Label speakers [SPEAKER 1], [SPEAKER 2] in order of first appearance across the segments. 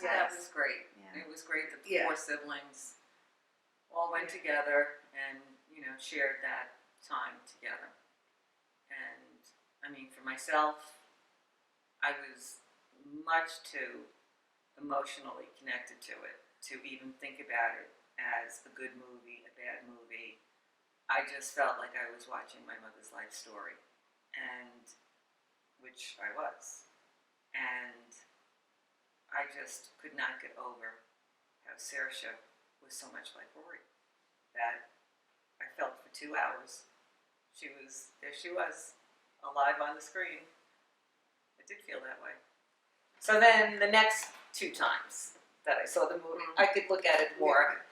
[SPEAKER 1] So that was great. Yeah. It was great that the four siblings all went together and, you know, shared that time together. And I mean, for myself, I was much too emotionally connected to it to even think about it as a good movie, a bad movie. I just felt like I was watching my mother's life story, and which I was. And I just could not get over how Saoirse was so much like Rory. That I felt for 2 hours there she was, alive on the screen. I did feel that way. So then the next 2 times that I saw the movie, I could look at it more,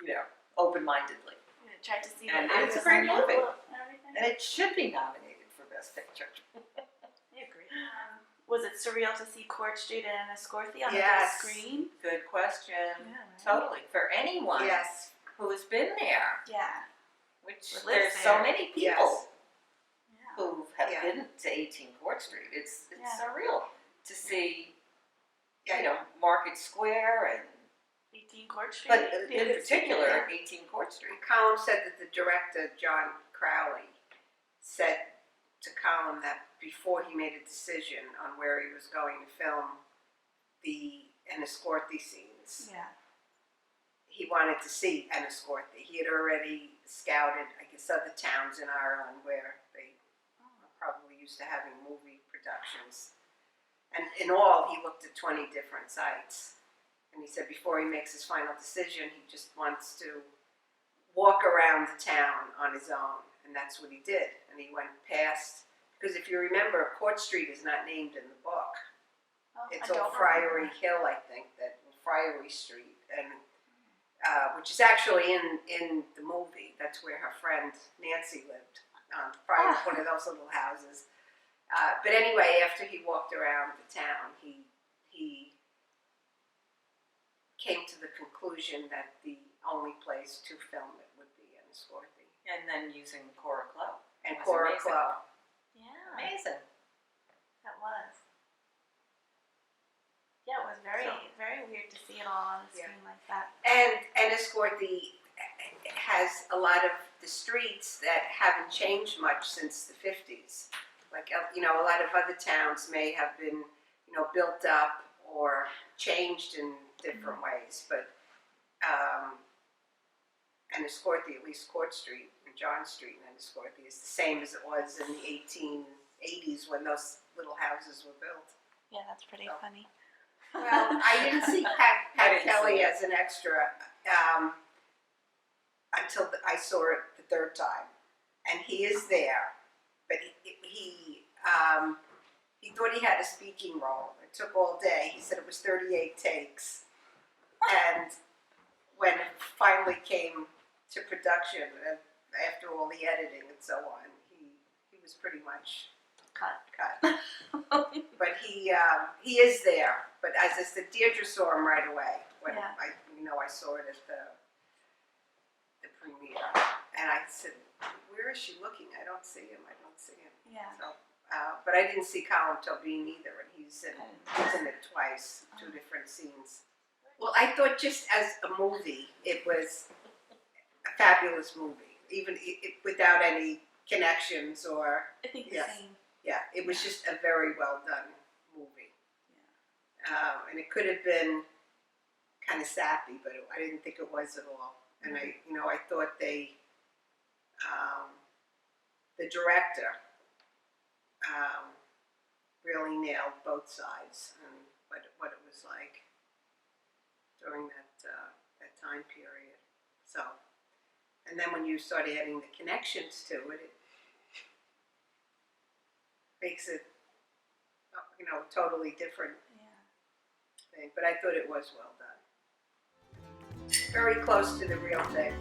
[SPEAKER 1] you know, open-mindedly.
[SPEAKER 2] Yeah, tried to see
[SPEAKER 1] and it's a great movie. And it should be nominated for Best Picture.
[SPEAKER 2] I agree. Was it surreal to see Court Street and Anna Scorthy on the big screen?
[SPEAKER 1] Good question. Yeah, right. Totally. For anyone who has been there.
[SPEAKER 2] Yeah.
[SPEAKER 1] Which there's so many people who have been to 18 Court Street. It's surreal to see, you know, Market Square and
[SPEAKER 2] 18 Court Street.
[SPEAKER 1] But in particular, 18 Court Street.
[SPEAKER 3] Colin said that the director, John Crowley, said to Colin that before he made a decision on where he was going to film the Enniscorthy scenes, he wanted to see Enniscorthy. He had already scouted, I guess, other towns in Ireland where they are probably used to having movie productions. And in all, he looked at 20 different sites. And he said before he makes his final decision, he just wants to walk around the town on his own. And that's what he did. And he went past, because if you remember, Court Street is not named in the book. It's Old Friary Hill, I think, Friary Street, and which is actually in the movie. That's where her friend Nancy lived, probably one of those little houses. But anyway, after he walked around the town, he came to the conclusion that the only place to film it would be Enniscorthy.
[SPEAKER 1] And then using Cora Clow.
[SPEAKER 3] And Cora Clow.
[SPEAKER 2] Yeah.
[SPEAKER 1] Amazing.
[SPEAKER 2] That was. Yeah, it was very weird to see it all on the screen like that.
[SPEAKER 3] And Enniscorthy has a lot of the streets that haven't changed much since the 50s. Like, you know, a lot of other towns may have been, you know, built up or changed in different ways, but Enniscorthy, at least Court Street and John Street in Enniscorthy, is the same as it was in the 1880s when those little houses were built.
[SPEAKER 2] Yeah, that's pretty funny.
[SPEAKER 3] Well, I didn't see Pat Kelly as an extra until I saw it the third time, and he is there, but he thought he had a speaking role. It took all day. He said it was 38 takes, and when it finally came to production, after all the editing and so on, he was pretty much cut. But he is there. But as I said, Deirdre saw him right away when I saw it at the premiere, and I said, "Where is she looking? I don't see him.
[SPEAKER 2] Yeah.
[SPEAKER 3] So, but I didn't see Colin Tobin either, and he's in it twice, 2 different scenes. Well, I thought just as a movie, it was a fabulous movie, even without any connections or.
[SPEAKER 2] I think the same.
[SPEAKER 3] Yeah, it was just a very well done movie. Yeah. And it could have been kind of sappy, but I didn't think it was at all. And I thought the director really nailed both sides and what it was like during that time period. So, and then when you start adding the connections to it, it makes it, totally different thing. But I thought it was well done. Very close to the real thing.